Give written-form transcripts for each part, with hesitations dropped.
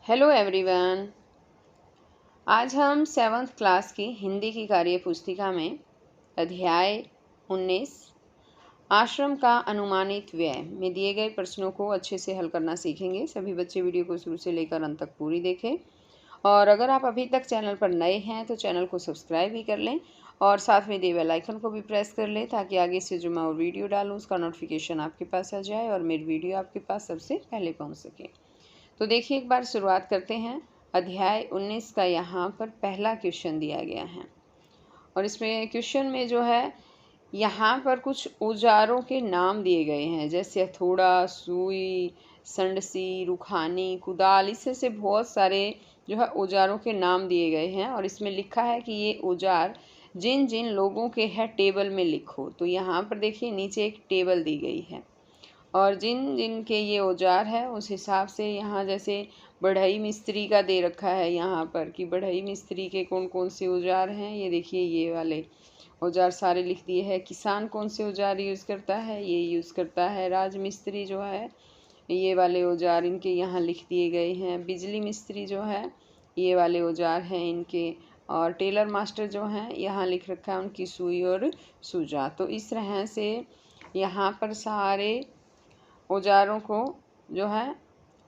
Hello everyone. आज हम 7th class की हिंदी की कार्य पुस्तिका में अध्याय 19 आश्रम का अनुमानित व्यय में दिए गए प्रश्नों को अच्छे से हल करना सीखेंगे। सभी बच्चे वीडियो को शुरू से लेकर अंत तक पूरी देखें और अगर आप अभी तक चैनल पर नए हैं तो चैनल को सब्सक्राइब भी कर लें और साथ में दिए बेल आइकन को भी प्रेस कर लें ताकि आगे से जो मैं और वीडियो डालूँ उसका नोटिफिकेशन आपके पास आ जाए और मेरी वीडियो आपके पास सबसे पहले पहुँच सके। तो देखिए एक बार शुरुआत करते हैं। अध्याय 19 का यहाँ पर पहला क्वेश्चन दिया गया है और इसमें क्वेश्चन में जो है यहाँ पर कुछ औजारों के नाम दिए गए हैं, जैसे हथौड़ा, सुई, संडसी, रुखानी, कुदाल। इससे से बहुत सारे जो है औजारों के नाम दिए गए हैं और इसमें लिखा है कि ये औजार जिन जिन लोगों के हैं टेबल में लिखो। तो यहाँ पर देखिए नीचे एक टेबल दी गई है और जिन जिन के ये औजार है उस हिसाब से यहाँ जैसे बढ़ई मिस्त्री का दे रखा है यहाँ पर कि बढ़ई मिस्त्री के कौन कौन से औजार हैं। ये देखिए ये वाले औजार सारे लिख दिए हैं। किसान कौन से औजार यूज़ करता है, ये यूज़ करता है राज मिस्त्री जो है, ये वाले औजार इनके यहाँ लिख दिए गए हैं। बिजली मिस्त्री जो है ये वाले औजार हैं इनके, और टेलर मास्टर जो हैं यहाँ लिख रखा है उनकी सुई और सूजा। तो इस तरह से यहाँ पर सारे औजारों को जो है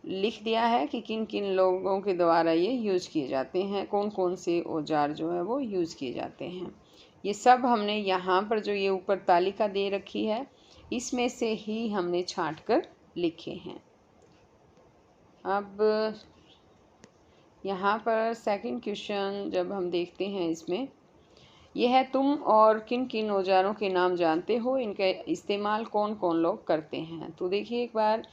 लिख दिया है कि किन किन लोगों के द्वारा ये यूज़ किए जाते हैं, कौन कौन से औजार जो है वो यूज़ किए जाते हैं। ये सब हमने यहाँ पर जो ये ऊपर तालिका दे रखी है इसमें से ही हमने छांट कर लिखे हैं। अब यहाँ पर सेकंड क्वेश्चन जब हम देखते हैं इसमें यह है तुम और किन किन औजारों के नाम जानते हो, इनका इस्तेमाल कौन कौन लोग करते हैं। तो देखिए एक बार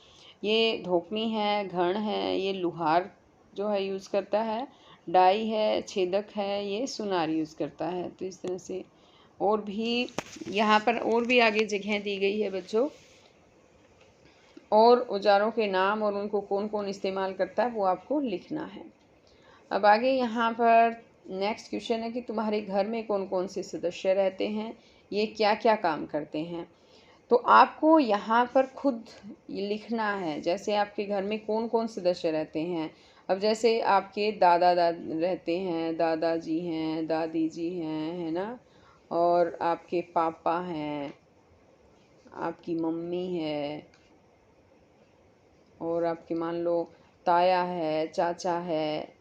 ये धोकनी है, घण है, ये लुहार जो है यूज़ करता है, डाई है, छेदक है, ये सुनार यूज़ करता है। तो इस तरह से और भी यहाँ पर और भी आगे जगह दी गई है बच्चों, और औजारों के नाम और उनको कौन कौन इस्तेमाल करता है वो आपको लिखना है। अब आगे यहाँ पर नेक्स्ट क्वेश्चन है कि तुम्हारे घर में कौन कौन से सदस्य रहते हैं, ये क्या क्या काम करते हैं। तो आपको यहाँ पर खुद ये लिखना है, जैसे आपके घर में कौन कौन सदस्य रहते हैं। अब जैसे आपके दादा रहते हैं, दादाजी हैं, दादी जी हैं, है ना, और आपके पापा हैं, आपकी मम्मी है, और आपके मान लो ताया है, चाचा है।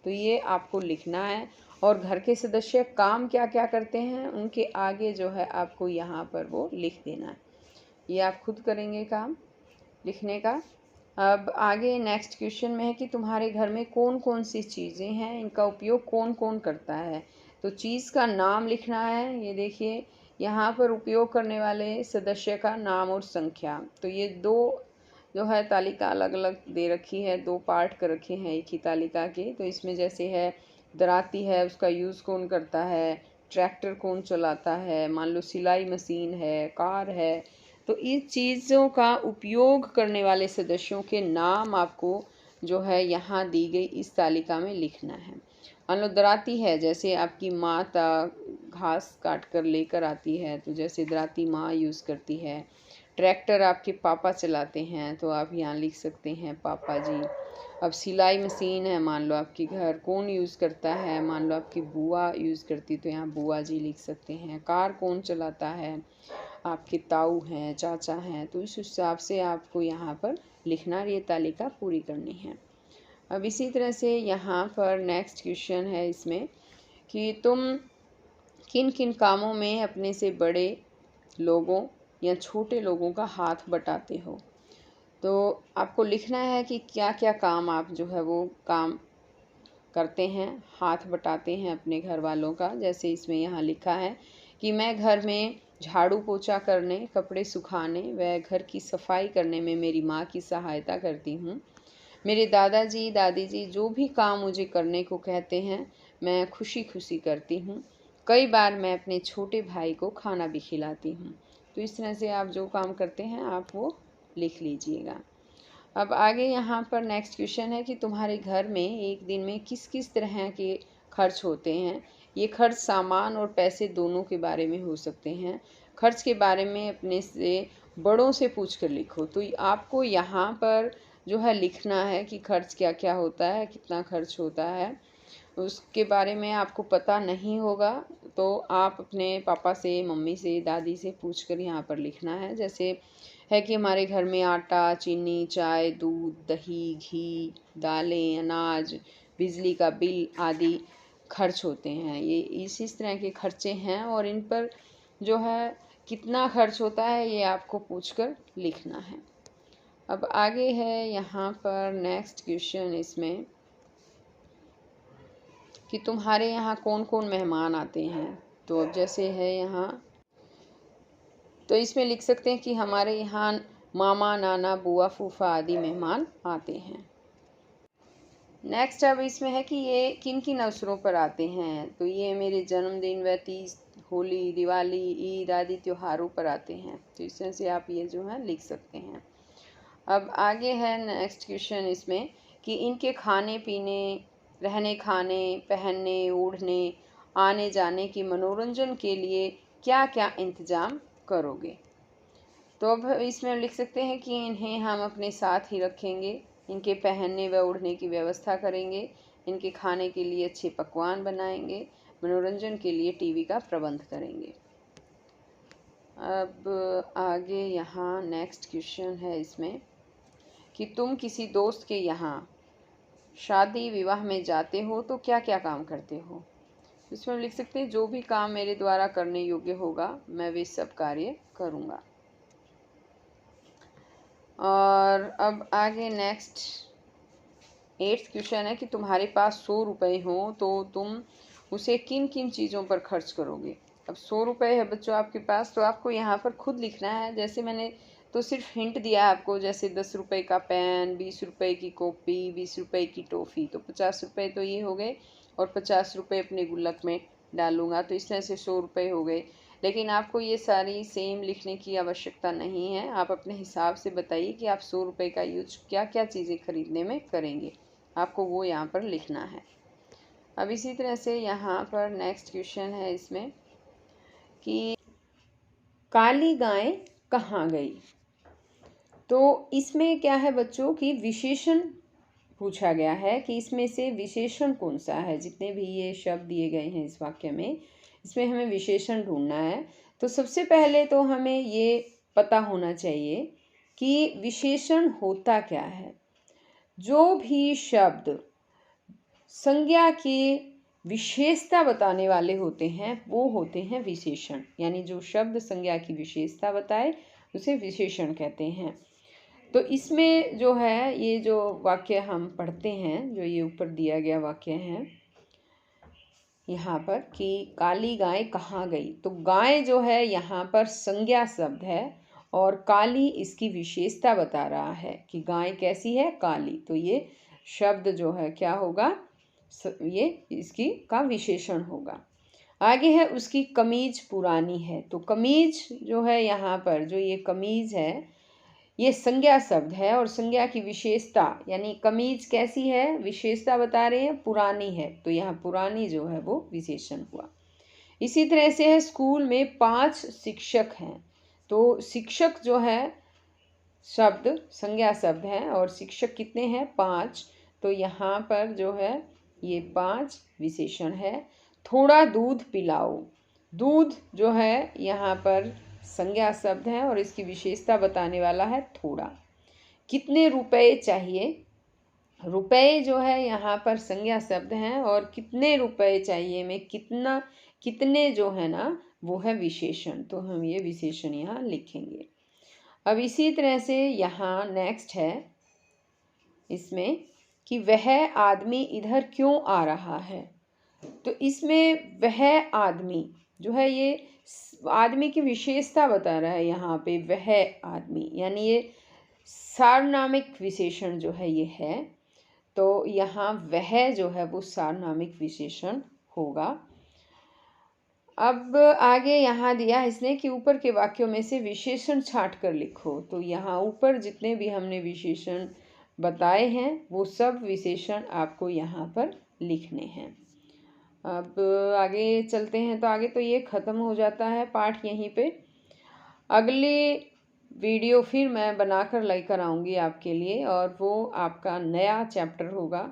तो ये आपको लिखना है और घर के सदस्य काम क्या क्या करते हैं उनके आगे जो है आपको यहाँ पर वो लिख देना है। ये आप खुद करेंगे काम लिखने का। अब आगे नेक्स्ट क्वेश्चन में है कि तुम्हारे घर में कौन कौन सी चीज़ें हैं, इनका उपयोग कौन कौन करता है। तो चीज़ का नाम लिखना है। ये देखिए यहाँ पर उपयोग करने वाले सदस्य का नाम और संख्या। तो ये दो जो है तालिका अलग अलग दे रखी है, दो पार्ट कर रखे हैं एक ही तालिका के। तो इसमें जैसे है दराती है, उसका यूज़ कौन करता है, ट्रैक्टर कौन चलाता है, मान लो सिलाई मशीन है, कार है। तो इस चीज़ों का उपयोग करने वाले सदस्यों के नाम आपको जो है यहाँ दी गई इस तालिका में लिखना है। मान लो दराती है, जैसे आपकी माता घास काट कर लेकर आती है तो जैसे दराती माँ यूज़ करती है। ट्रैक्टर आपके पापा चलाते हैं तो आप यहाँ लिख सकते हैं पापा जी। अब सिलाई मशीन है, मान लो आपके घर कौन यूज़ करता है, मान लो आपकी बुआ यूज़ करती तो यहाँ बुआ जी लिख सकते हैं। कार कौन चलाता है, आपके ताऊ हैं, चाचा हैं। तो इस हिसाब से आपको यहाँ पर लिखना, ये तालिका पूरी करनी है। अब इसी तरह से यहाँ पर नेक्स्ट क्वेश्चन है इसमें कि तुम किन किन कामों में अपने से बड़े लोगों या छोटे लोगों का हाथ बटाते हो। तो आपको लिखना है कि क्या क्या काम आप जो है वो काम करते हैं, हाथ बटाते हैं अपने घर वालों का। जैसे इसमें यहाँ लिखा है कि मैं घर में झाड़ू पोछा करने, कपड़े सुखाने व घर की सफाई करने में मेरी माँ की सहायता करती हूँ। मेरे दादाजी दादी जी जो भी काम मुझे करने को कहते हैं मैं खुशी खुशी करती हूँ। कई बार मैं अपने छोटे भाई को खाना भी खिलाती हूँ। तो इस तरह से आप जो काम करते हैं आप वो लिख लीजिएगा। अब आगे यहाँ पर नेक्स्ट क्वेश्चन है कि तुम्हारे घर में एक दिन में किस किस तरह के खर्च होते हैं। ये खर्च सामान और पैसे दोनों के बारे में हो सकते हैं। खर्च के बारे में अपने से बड़ों से पूछ कर लिखो। तो आपको यहाँ पर जो है लिखना है कि खर्च क्या क्या होता है, कितना खर्च होता है। उसके बारे में आपको पता नहीं होगा तो आप अपने पापा से, मम्मी से, दादी से पूछकर यहाँ पर लिखना है। जैसे है कि हमारे घर में आटा, चीनी, चाय, दूध, दही, घी, दालें, अनाज, बिजली का बिल आदि खर्च होते हैं। ये इस तरह के खर्चे हैं और इन पर जो है कितना खर्च होता है ये आपको पूछकर लिखना है। अब आगे है यहाँ पर नेक्स्ट क्वेश्चन इसमें कि तुम्हारे यहाँ कौन कौन मेहमान आते हैं। तो अब जैसे है यहाँ, तो इसमें लिख सकते हैं कि हमारे यहाँ मामा, नाना, बुआ, फूफा आदि मेहमान आते हैं। नेक्स्ट अब इसमें है कि ये किन किन अवसरों पर आते हैं। तो ये मेरे जन्मदिन व तीज, होली, दिवाली, ईद आदि त्योहारों पर आते हैं। तो इस तरह से आप ये जो है लिख सकते हैं। अब आगे है नेक्स्ट क्वेश्चन इसमें कि इनके खाने पीने, रहने खाने, पहनने, ओढ़ने, आने जाने की मनोरंजन के लिए क्या क्या इंतज़ाम करोगे। तो अब इसमें लिख सकते हैं कि इन्हें हम अपने साथ ही रखेंगे, इनके पहनने व ओढ़ने की व्यवस्था करेंगे, इनके खाने के लिए अच्छे पकवान बनाएंगे, मनोरंजन के लिए टीवी का प्रबंध करेंगे। अब आगे यहाँ नेक्स्ट क्वेश्चन है इसमें कि तुम किसी दोस्त के यहाँ शादी विवाह में जाते हो तो क्या क्या काम करते हो। इसमें लिख सकते हैं जो भी काम मेरे द्वारा करने योग्य होगा मैं वे सब कार्य करूँगा। और अब आगे नेक्स्ट 8th क्वेश्चन है कि तुम्हारे पास 100 रुपये हो तो तुम उसे किन किन चीज़ों पर खर्च करोगे। अब 100 रुपये है बच्चों आपके पास, तो आपको यहाँ पर खुद लिखना है। जैसे मैंने तो सिर्फ हिंट दिया है आपको, जैसे 10 रुपये का पेन, 20 रुपये की कॉपी, 20 रुपये की टॉफ़ी, तो 50 रुपये तो ये हो गए और 50 रुपये अपने गुल्लक में डालूँगा, तो इस तरह से 100 रुपये हो गए। लेकिन आपको ये सारी सेम लिखने की आवश्यकता नहीं है। आप अपने हिसाब से बताइए कि आप 100 रुपये का यूज क्या क्या चीज़ें खरीदने में करेंगे, आपको वो यहाँ पर लिखना है। अब इसी तरह से यहाँ पर नेक्स्ट क्वेश्चन है इसमें कि काली गाय कहाँ गई। तो इसमें क्या है बच्चों कि विशेषण पूछा गया है कि इसमें से विशेषण कौन सा है। जितने भी ये शब्द दिए गए हैं इस वाक्य में, इसमें हमें विशेषण ढूंढना है। तो सबसे पहले तो हमें ये पता होना चाहिए कि विशेषण होता क्या है। जो भी शब्द संज्ञा की विशेषता बताने वाले होते हैं वो होते हैं विशेषण। यानी जो शब्द संज्ञा की विशेषता बताए उसे विशेषण कहते हैं। तो इसमें जो है ये जो वाक्य हम पढ़ते हैं, जो ये ऊपर दिया गया वाक्य है यहाँ पर कि काली गाय कहाँ गई, तो गाय जो है यहाँ पर संज्ञा शब्द है और काली इसकी विशेषता बता रहा है कि गाय कैसी है, काली। तो ये शब्द जो है क्या होगा, ये इसकी का विशेषण होगा। आगे है उसकी कमीज पुरानी है। तो कमीज जो है यहाँ पर जो ये कमीज है ये संज्ञा शब्द है और संज्ञा की विशेषता यानी कमीज कैसी है, विशेषता बता रहे हैं, पुरानी है। तो यहाँ पुरानी जो है वो विशेषण हुआ। इसी तरह से है स्कूल में 5 शिक्षक हैं। तो शिक्षक जो है शब्द संज्ञा शब्द है और शिक्षक कितने हैं, 5। तो यहाँ पर जो है ये 5 विशेषण है। थोड़ा दूध पिलाओ, दूध जो है यहाँ पर संज्ञा शब्द है और इसकी विशेषता बताने वाला है थोड़ा। कितने रुपए चाहिए, रुपए जो है यहाँ पर संज्ञा शब्द हैं और कितने रुपए चाहिए में कितना, कितने जो है ना वो है विशेषण। तो हम ये विशेषण यहाँ लिखेंगे। अब इसी तरह से यहाँ नेक्स्ट है इसमें कि वह आदमी इधर क्यों आ रहा है। तो इसमें वह आदमी जो है ये आदमी की विशेषता बता रहा है। यहाँ पे वह आदमी यानी ये सार्वनामिक विशेषण जो है ये है। तो यहाँ वह जो है वो सार्वनामिक विशेषण होगा। अब आगे यहाँ दिया इसने कि ऊपर के वाक्यों में से विशेषण छांट कर लिखो। तो यहाँ ऊपर जितने भी हमने विशेषण बताए हैं वो सब विशेषण आपको यहाँ पर लिखने हैं। अब आगे चलते हैं। तो आगे तो ये ख़त्म हो जाता है पाठ यहीं पे। अगले वीडियो फिर मैं बनाकर लेकर आऊँगी आपके लिए, और वो आपका नया चैप्टर होगा।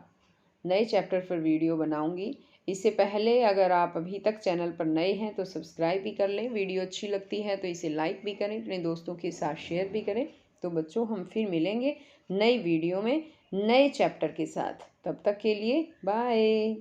नए चैप्टर पर वीडियो बनाऊँगी। इससे पहले अगर आप अभी तक चैनल पर नए हैं तो सब्सक्राइब भी कर लें। वीडियो अच्छी लगती है तो इसे लाइक भी करें, अपने दोस्तों के साथ शेयर भी करें। तो बच्चों, हम फिर मिलेंगे नई वीडियो में नए चैप्टर के साथ। तब तक के लिए बाय।